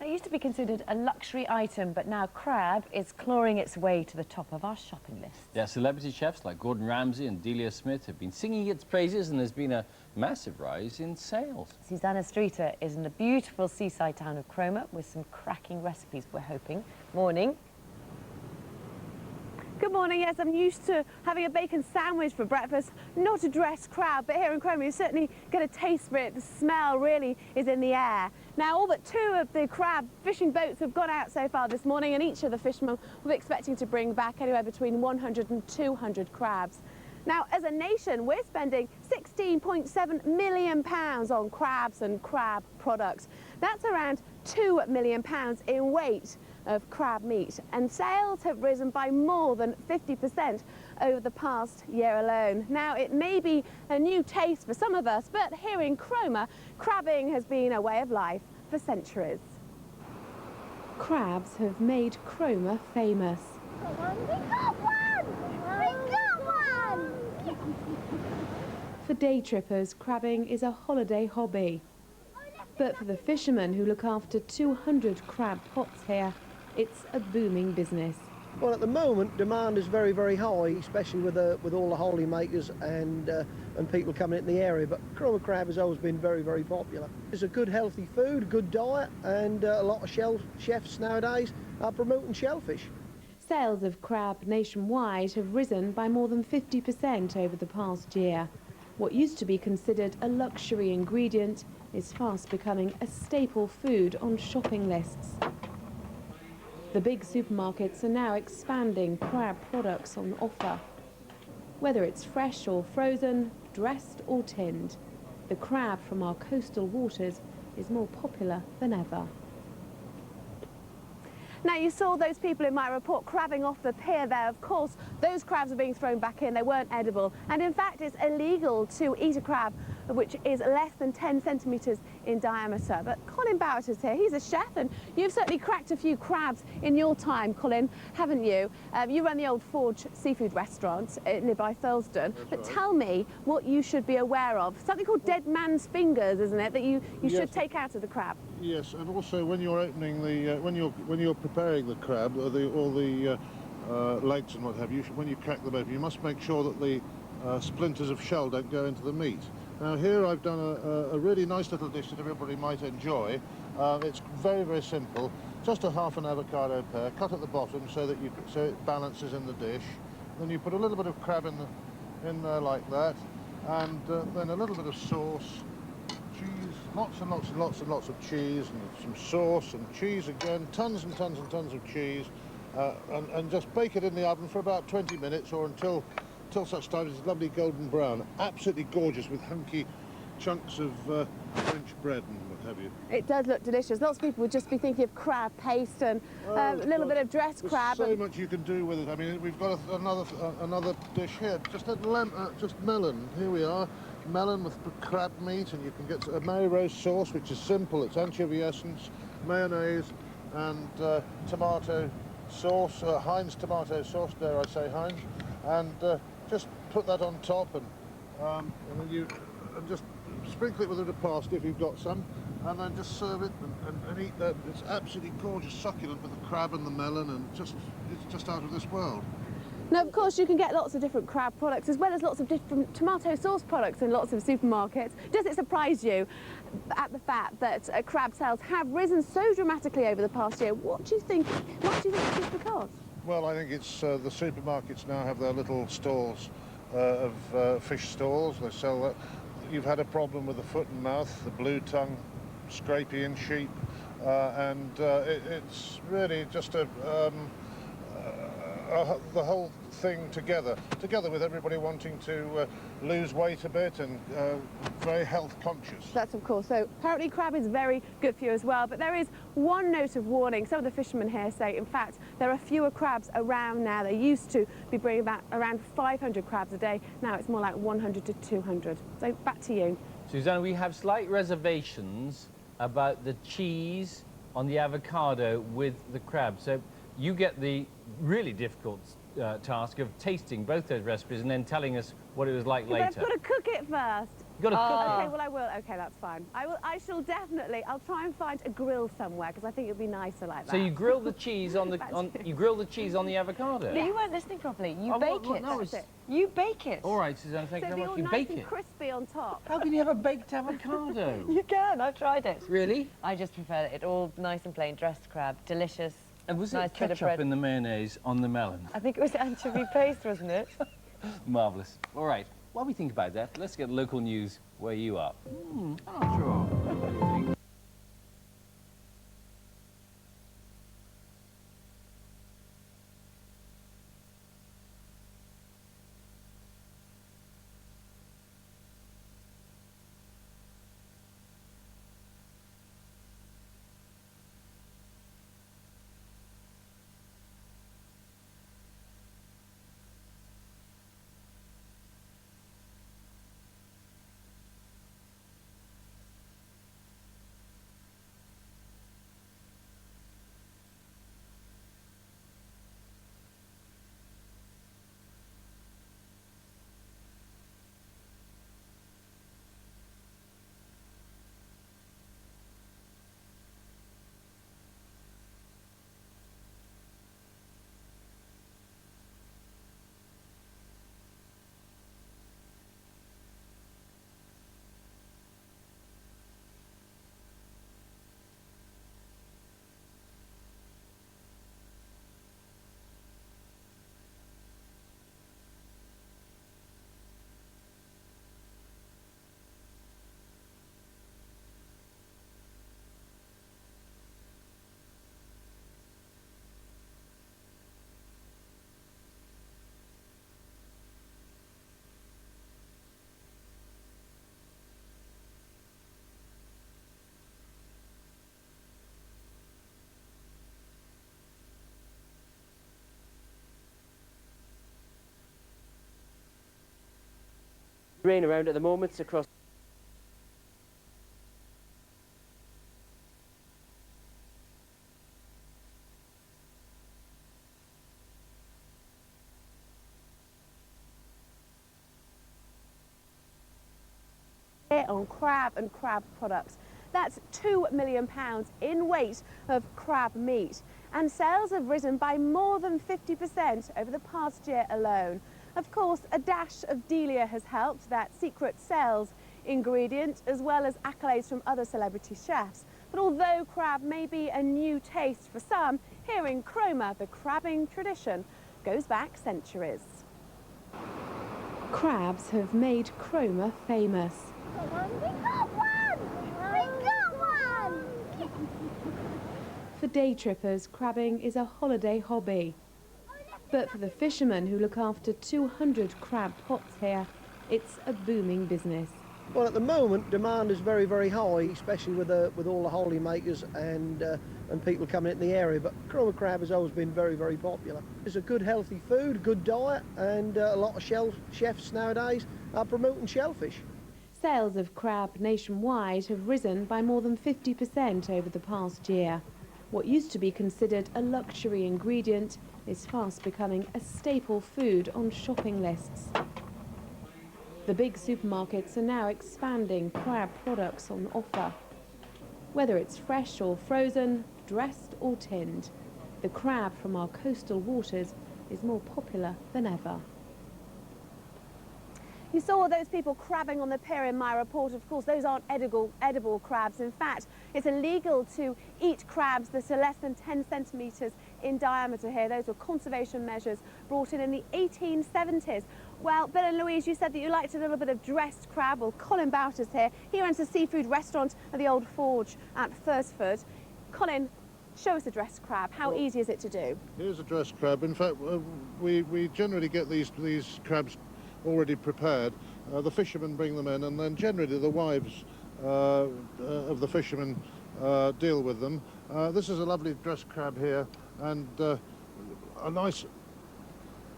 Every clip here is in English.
That used to be considered a luxury item, but now crab is clawing its way to the top of our shopping list. Yeah, celebrity chefs like Gordon Ramsay and Delia Smith have been singing its praises, and there's been a massive rise in sales. Susanna Streeter is in the beautiful seaside town of Cromer with some cracking recipes, we're hoping. Morning. Good morning. Yes, I'm used to having a bacon sandwich for breakfast, not a dressed crab, but here in Cromer you certainly get a taste for it. The smell really is in the air. Now, all but 2 of the crab fishing boats have gone out so far this morning, and each of the fishermen will be expecting to bring back anywhere between 100 and 200 crabs. Now, as a nation, we're spending £16.7 million on crabs and crab products. That's around £2 million in weight of crab meat, and sales have risen by more than 50% over the past year alone. Now, it may be a new taste for some of us, but here in Cromer, crabbing has been a way of life for centuries. Crabs have made Cromer famous. We got one! We got one! For day trippers, crabbing is a holiday hobby. But for the fishermen who look after 200 crab pots here, it's a booming business. Well, at the moment, demand is very, very high, especially with all the holiday makers and people coming in the area. But Cromer crab has always been very, very popular. It's a good, healthy food, good diet, and a lot of chefs nowadays are promoting shellfish. Sales of crab nationwide have risen by more than 50% over the past year. What used to be considered a luxury ingredient is fast becoming a staple food on shopping lists. The big supermarkets are now expanding crab products on offer. Whether it's fresh or frozen, dressed or tinned, the crab from our coastal waters is more popular than ever. Now, you saw those people in my report crabbing off the pier there. Of course, those crabs are being thrown back in. They weren't edible. And in fact, it's illegal to eat a crab which is less than 10 centimetres in diameter. But Colin Bowers is here. He's a chef, and you've certainly cracked a few crabs in your time, Colin, haven't you? You run the Old Forge seafood restaurant nearby Thursford. But tell me what you should be aware of. Something called dead man's fingers, isn't it, that you should take out of the crab? Yes, and also when you're opening the when you're preparing the crab, all the legs and what have you, when you crack them open, you must make sure that the splinters of shell don't go into the meat. Now here I've done a really nice little dish that everybody might enjoy. It's very, very simple. Just a half an avocado pear, cut at the bottom so that it balances in the dish. Then you put a little bit of crab in there like that, and then a little bit of sauce, cheese, lots and lots and lots and lots of cheese, and some sauce and cheese again, tons and tons and tons of cheese, and just bake it in the oven for about 20 minutes or until such time as it's lovely golden brown. Absolutely gorgeous with hunky chunks of French bread and what have you. It does look delicious. Lots of people would just be thinking of crab paste and a little bit of dressed crab. There's so much you can do with it. I mean, we've got another dish here. Just melon. Here we are. Melon with crab meat, and you can get a Mary Rose sauce, which is simple. It's anchovy essence, mayonnaise, and tomato sauce, Heinz tomato sauce, dare I say Heinz, and just put that on top, and then you just sprinkle it with a bit of parsley if you've got some, and then just serve it and eat that. It's absolutely gorgeous, succulent with the crab and the melon, and it's just out of this world. Now, of course, you can get lots of different crab products as well as lots of different tomato sauce products in lots of supermarkets. Does it surprise you at the fact that crab sales have risen so dramatically over the past year? What do you think this is because? Well, I think it's the supermarkets now have their little stalls of fish stalls. They sell that. You've had a problem with the foot and mouth, the blue tongue, scrapie in sheep, and it's really just the whole thing together with everybody wanting to lose weight a bit and very health conscious. That's of course. So apparently crab is very good for you as well, but there is one note of warning. Some of the fishermen here say, in fact, there are fewer crabs around now. They used to be bringing back around 500 crabs a day. Now it's more like 100 to 200. So back to you. Susanna, we have slight reservations about the cheese on the avocado with the crab. So you get the really difficult task of tasting both those recipes and then telling us what it was like later. But I've got to cook it first. You've got to cook Okay, it. well I will. Okay, that's fine. I shall definitely. I'll try and find a grill somewhere because I think it'll be nicer like that. So you grill the cheese on the you grill the cheese on the avocado. No, you weren't listening properly. You Oh, bake what? it. No, That's it. You bake it. All right, Suzanne, thank So you it'll be very all much. You nice bake and it. crispy on top. How can you have a baked avocado? You can. I've tried it. Really? I just prefer it all nice and plain, dressed crab, delicious. And was Nice it bit of ketchup bread. in the mayonnaise on the melon? I think it was anchovy paste, wasn't it? Marvellous. All right, while we think about that, let's get local news where you are. I'm not sure. What do you think? Rain around at the moment across on crab and crab products. That's £2 million in weight of crab meat, and sales have risen by more than 50% over the past year alone. Of course, a dash of Delia has helped, that secret sales ingredient, as well as accolades from other celebrity chefs. But although crab may be a new taste for some, here in Cromer, the crabbing tradition goes back centuries. Crabs have made Cromer famous. We got one! We got one! For day trippers, crabbing is a holiday hobby. But for the fishermen who look after 200 crab pots here, it's a booming business. Well, at the moment, demand is very, very high, especially with all the holiday makers and people coming in the area. But Cromer crab has always been very, very popular. It's a good, healthy food, good diet, and a lot of chefs nowadays are promoting shellfish. Sales of crab nationwide have risen by more than 50% over the past year. What used to be considered a luxury ingredient is fast becoming a staple food on shopping lists. The big supermarkets are now expanding crab products on offer. Whether it's fresh or frozen, dressed or tinned, the crab from our coastal waters is more popular than ever. You saw those people crabbing on the pier in my report. Of course, those aren't edible crabs. In fact, it's illegal to eat crabs that are less than 10 centimetres in diameter here. Those were conservation measures brought in the 1870s. Well, Bill and Louise, you said that you liked a little bit of dressed crab. Well, Colin Bowter's here. He runs a seafood restaurant at the Old Forge at Thursford. Colin, show us a dressed crab. How easy is it to do? Here's a dressed crab. In fact, we generally get these crabs already prepared. The fishermen bring them in, and then generally the wives of the fishermen deal with them. This is a lovely dressed crab here, and a nice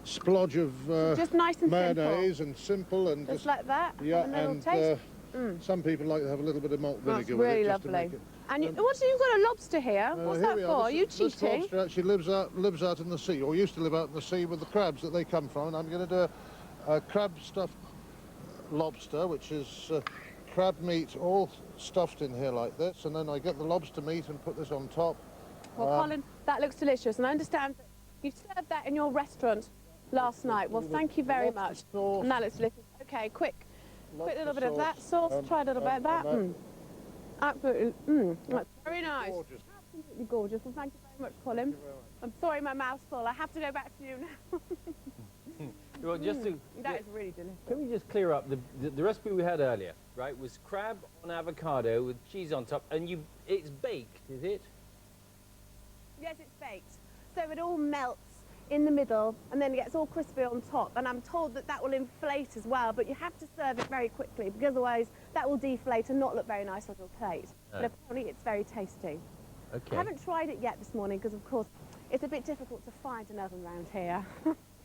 splodge of Just nice and mayonnaise and simple and Just like that? yeah, And a little and taste? some people like to have a little bit of malt That's vinegar with really it just lovely. to make it. And you've got a lobster here. What's Here that we for? are. Are you This cheating? lobster actually lives out in the sea, or used to live out in the sea with the crabs that they come from. And I'm going to do a crab stuffed lobster, which is crab meat all stuffed in here like this, and then I get the lobster meat and put this on top. Well, Colin, that looks delicious, and I understand that you served that in your restaurant last night. Well, thank you very much. Sauce, And that looks delicious. Okay, quick little bit of that sauce. and- Try a little bit of that. and Absolutely, that's very nice. gorgeous. Absolutely gorgeous. Well, thank you very much, Colin. I'm sorry my mouth's full. I have to go back to you now. Well, just to, That is really delicious. can we just clear up the recipe we had earlier, right? Was crab on avocado with cheese on top, and it's baked, is it? Yes, it's baked. So it all melts in the middle and then it gets all crispy on top. And I'm told that that will inflate as well, but you have to serve it very quickly because otherwise that will deflate and not look very nice on your plate. Oh. But apparently it's very tasty. Okay. I haven't tried it yet this morning because, of course, it's a bit difficult to find an oven round here.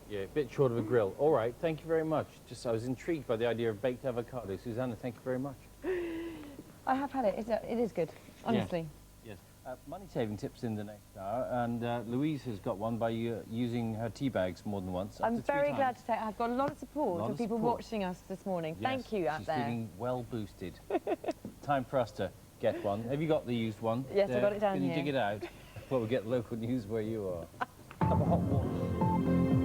Yeah, a bit short of a grill. All right, thank you very much. Just I was intrigued by the idea of baked avocado. Susanna, thank you very much. I have had it. It is good, honestly. Yes. Money-saving tips in the next hour, and Louise has got one by using her tea bags more than once. up I'm to 3 very glad times. to say I've got a lot of support Lot of of people support. watching us this morning. Yes, Thank you out she's there. feeling well boosted. Time for us to get one. Have you got the used one? Yes, I've there? got it down Can here. you dig it out? Well, we'll get local news where you are. Cup of hot water.